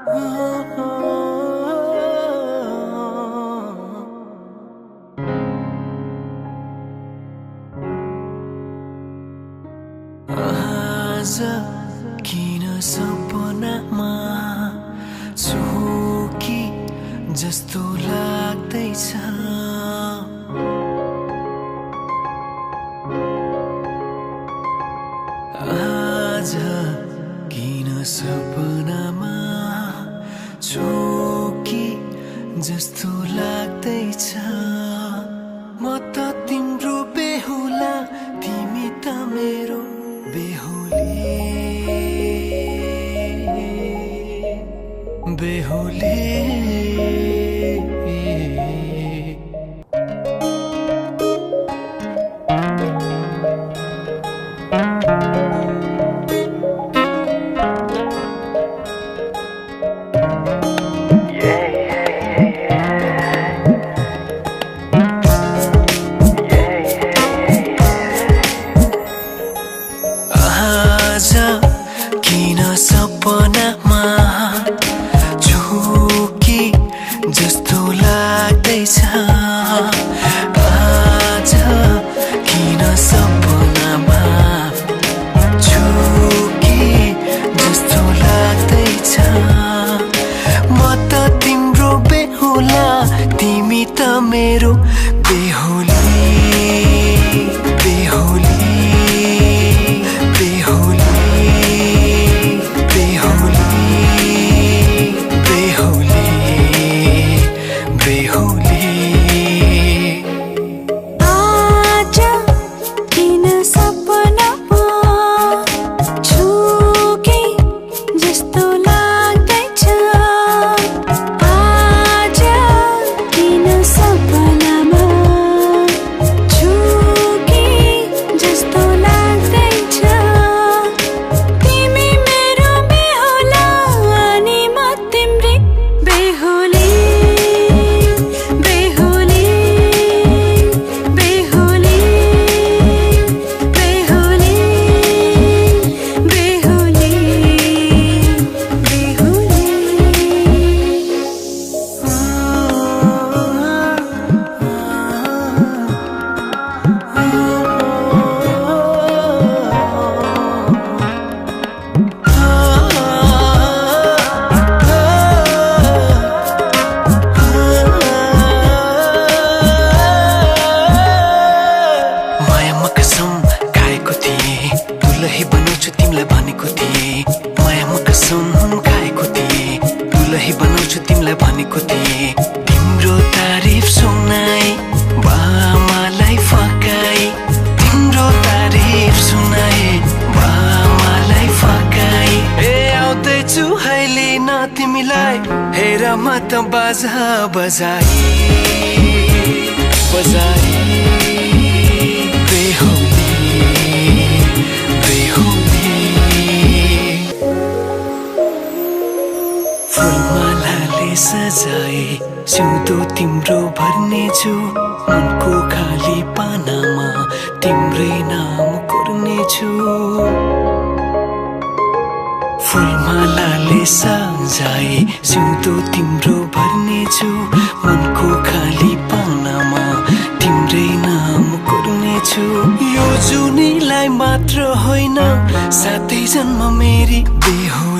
आज किन सपनामा छु कि जस्तो लाग्दैछ। आज किन सपनामा छु कि जस्तो लाग्दैछ। म त तिम्रो बेहुला, तिमी त मेरो बेहुली बेहुली। आज किन सपनामा छु कि जस्तो लाग्दैछ। आज किन सपनामा छु कि जस्तो लाग्दैछ। म त तिम्रो बेहुला, तिमी त मेरो बेहुली बेहुली भनेको थिए। तिम्रो तारिफ सुनाई बामालाई फकाई, तिम्रो तारिफ सुनाई बामालाई फकाई। ए आउँदैछु अहिले न तिमीलाई हेर म त बाजा बजाई बजाई। सजाए सिउँदो तिम्रो भर्नेछु, मनको खाली पानामा तिम्रै नाम कोर्नेछु। फुलमालाले सजाए सिउँदो तिम्रो भर्नेछु, मनको खाली पानामा तिम्रै नाम कोर्नेछु। यो जुनीलाई मात्र होइन, सातै जन्म मेरी बेहुली।